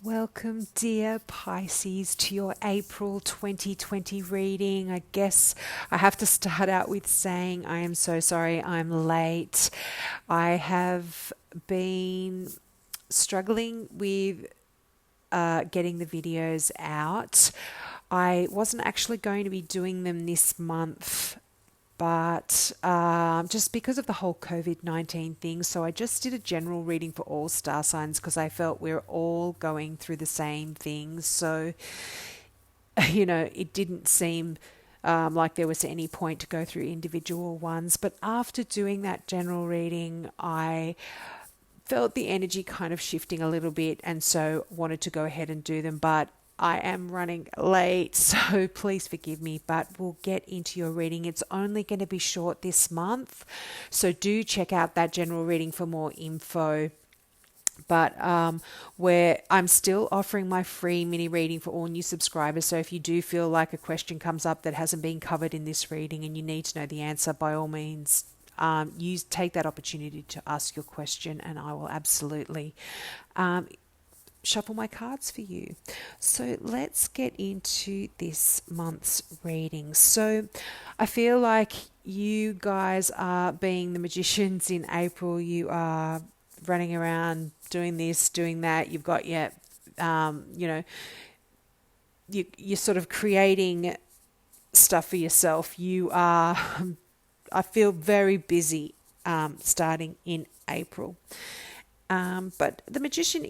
Welcome, dear Pisces, to your April 2020 reading. I guess I have to start out with saying I am so sorry I'm late. I have been struggling with getting the videos out. I wasn't actually going to be doing them this month, but just because of the whole COVID-19 thing. So I just did a general reading for all star signs because I felt we're all going through the same things. So, it didn't seem like there was any point to go through individual ones. But after doing that general reading, I felt the energy kind of shifting a little bit, and so wanted to go ahead and do them. But I am running late, so please forgive me, but we'll get into your reading. It's only going to be short this month, so do check out that general reading for more info. But where I'm still offering my free mini reading for all new subscribers. So if you do feel like a question comes up that hasn't been covered in this reading and you need to know the answer, by all means, you take that opportunity to ask your question, and I will absolutely shuffle my cards for you. So let's get into this month's reading. So I feel like you guys are being the magicians in April. You are running around doing this, doing that. You've got you're sort of creating stuff for yourself. You are, I feel, very busy starting in April. But the magician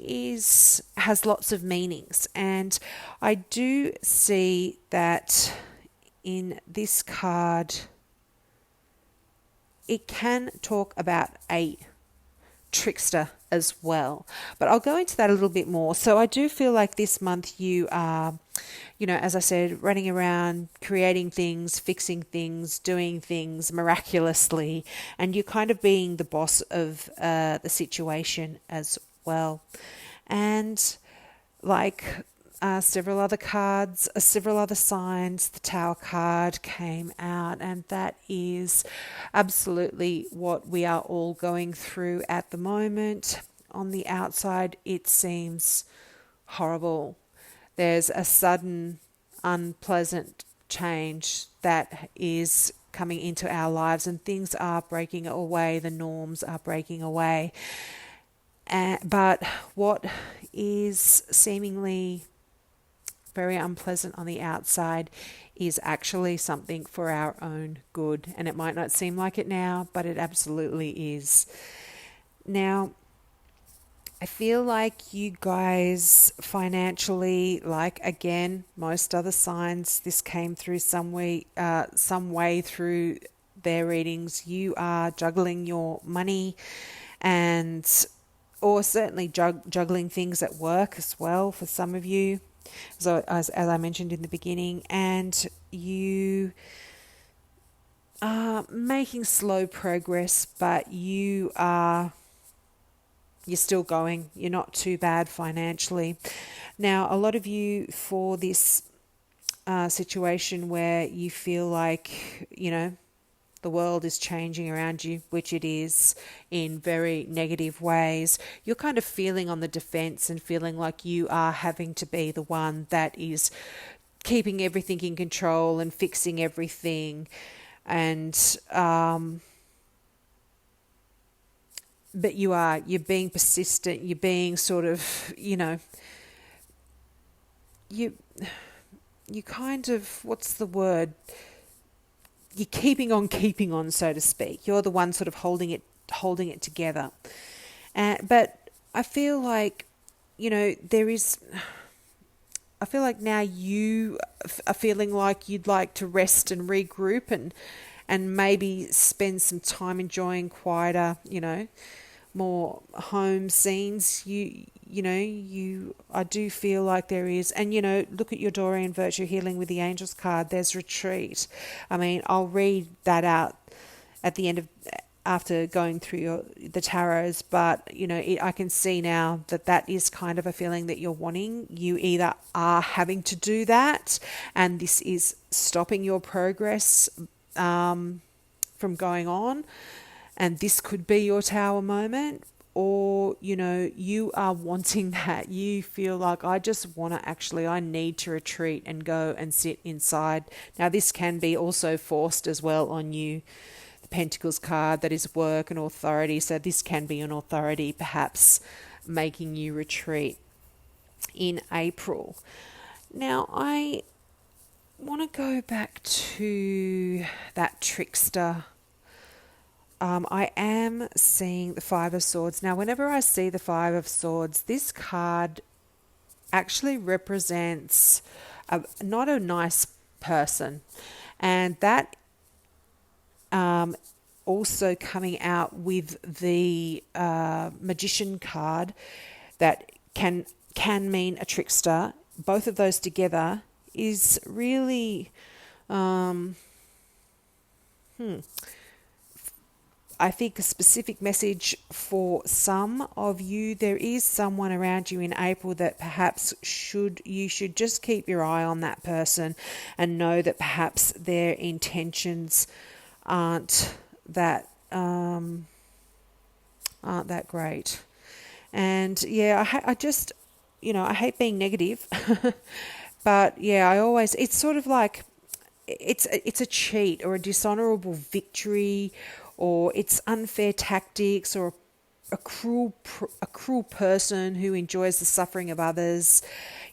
has lots of meanings, and I do see that in this card it can talk about a trickster as well, but I'll go into that a little bit more. So I do feel like this month you are, as I said, running around creating things, fixing things, doing things miraculously, and you're kind of being the boss of the situation as well. And like several other cards, several other signs, the Tower card came out, and that is absolutely what we are all going through at the moment. On the outside, it seems horrible. There's a sudden, unpleasant change that is coming into our lives, and things are breaking away. The norms are breaking away. But what is seemingly very unpleasant on the outside is actually something for our own good. And it might not seem like it now, but it absolutely is. Now, I feel like you guys financially, like again, most other signs, this came through some way through their readings. You are juggling your money or certainly juggling things at work as well for some of you. So as I mentioned in the beginning, and you are making slow progress, but you're still going. You're not too bad financially. Now, a lot of you, for this situation where you feel like, the world is changing around you, which it is in very negative ways, you're kind of feeling on the defense and feeling like you are having to be the one that is keeping everything in control and fixing everything. And but you're being persistent, you're being sort of, you kind of, what's the word? You're keeping on, so to speak. You're the one sort of holding it together. But I feel like, I feel like now you are feeling like you'd like to rest and regroup and maybe spend some time enjoying quieter, more home scenes. I do feel like there is, and look at your Dorian Virtue Healing with the Angels card. There's retreat. I mean, I'll read that out at the end of after going through the tarots, but I can see now that is kind of a feeling that you're wanting. You either are having to do that, and this is stopping your progress from going on, and this could be your tower moment, or, you are wanting that. You feel like, I need to retreat and go and sit inside. Now, this can be also forced as well on you. The Pentacles card, that is work and authority. So this can be an authority perhaps making you retreat in April. Now, I want to go back to that trickster. I am seeing the Five of Swords. Now, whenever I see the Five of Swords, this card actually represents not a nice person. And that also coming out with the Magician card, that can mean a trickster. Both of those together is really, I think, a specific message for some of you. There is someone around you in April that perhaps you should just keep your eye on that person and know that perhaps their intentions aren't that great. And yeah, I just, I hate being negative, but yeah, it's sort of like, it's a cheat or a dishonorable victory, or it's unfair tactics, or a cruel person who enjoys the suffering of others.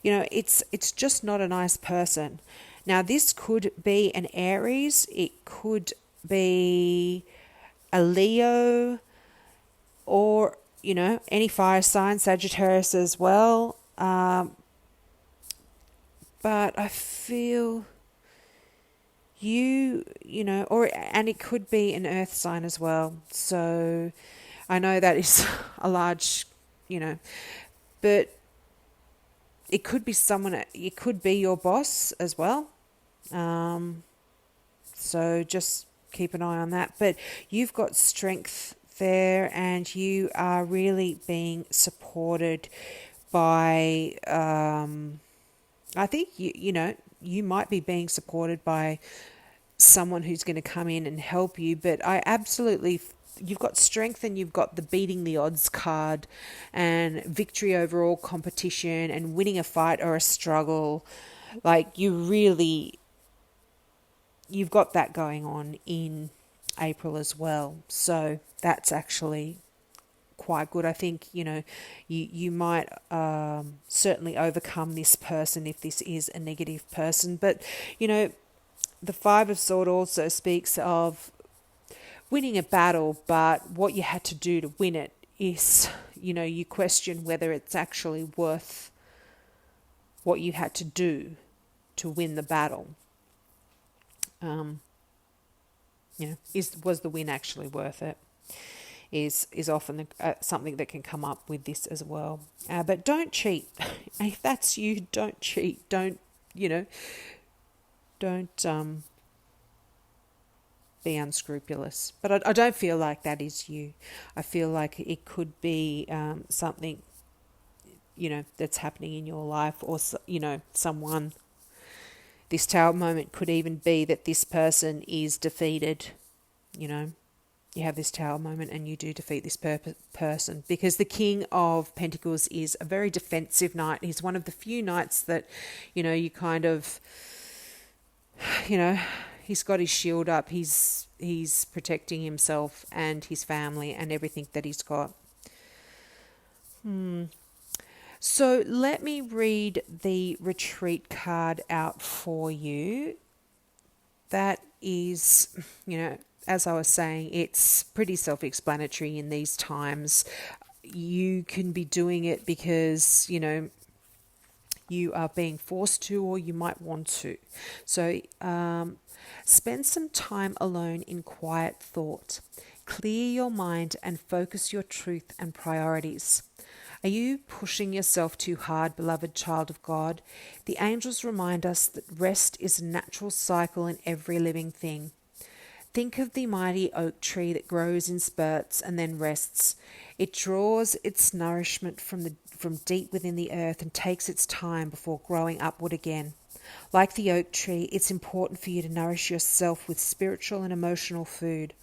It's just not a nice person. Now, this could be an Aries, it could be a Leo, or any fire sign, Sagittarius as well. But I feel and it could be an earth sign as well. So I know that is a large, but it could be it could be your boss as well. So just keep an eye on that. But you've got strength there, and you are really being supported by, I think, you might be being supported by someone who's going to come in and help you. But you've got strength, and you've got the beating the odds card, and victory over all competition, and winning a fight or a struggle. Like, you've got that going on in April as well. So that's actually quite good. I think, you might certainly overcome this person if this is a negative person. But, the Five of Swords also speaks of winning a battle, but what you had to do to win it is, you question whether it's actually worth what you had to do to win the battle. Was the win actually worth it? Is often something that can come up with this as well. But don't cheat. If that's you, don't cheat. Don't be unscrupulous. But I don't feel like that is you. I feel like it could be something, that's happening in your life, or, someone. This Tower moment could even be that this person is defeated. You have this Tower moment and you do defeat this person, because the King of Pentacles is a very defensive knight. He's one of the few knights that, you kind of, he's got his shield up. He's protecting himself and his family and everything that he's got. So let me read the retreat card out for you. That is, as I was saying, it's pretty self-explanatory in these times. You can be doing it because, you are being forced to, or you might want to. So spend some time alone in quiet thought. Clear your mind and focus your truth and priorities. Are you pushing yourself too hard, beloved child of God? The angels remind us that rest is a natural cycle in every living thing. Think of the mighty oak tree that grows in spurts and then rests. It draws its nourishment from deep within the earth and takes its time before growing upward again. Like the oak tree, it's important for you to nourish yourself with spiritual and emotional food.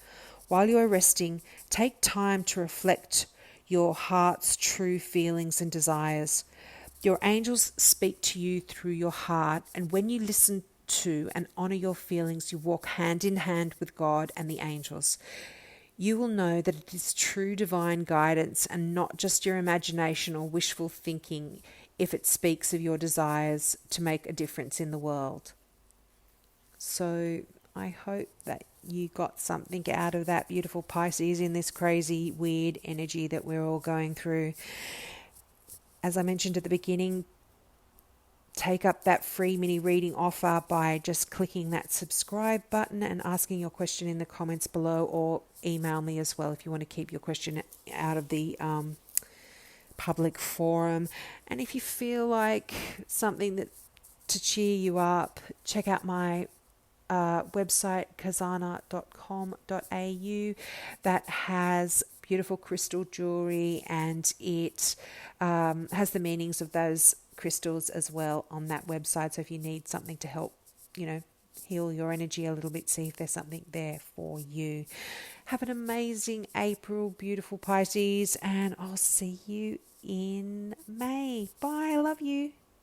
While you are resting, take time to reflect your heart's true feelings and desires. Your angels speak to you through your heart, and when you listen to and honor your feelings, you walk hand in hand with God and the angels. You will know that it is true divine guidance and not just your imagination or wishful thinking if it speaks of your desires to make a difference in the world. So I hope that you got something out of that, beautiful Pisces, in this crazy, weird energy that we're all going through. As I mentioned at the beginning, take up that free mini reading offer by just clicking that subscribe button and asking your question in the comments below, or email me as well if you want to keep your question out of the public forum. And if you feel like something that to cheer you up, check out my website, kazana.com.au, that has beautiful crystal jewelry, and it has the meanings of those crystals as well on that website. So if you need something to help, heal your energy a little bit, see if there's something there for you. Have an amazing April, beautiful Pisces, and I'll see you in May. Bye. I love you.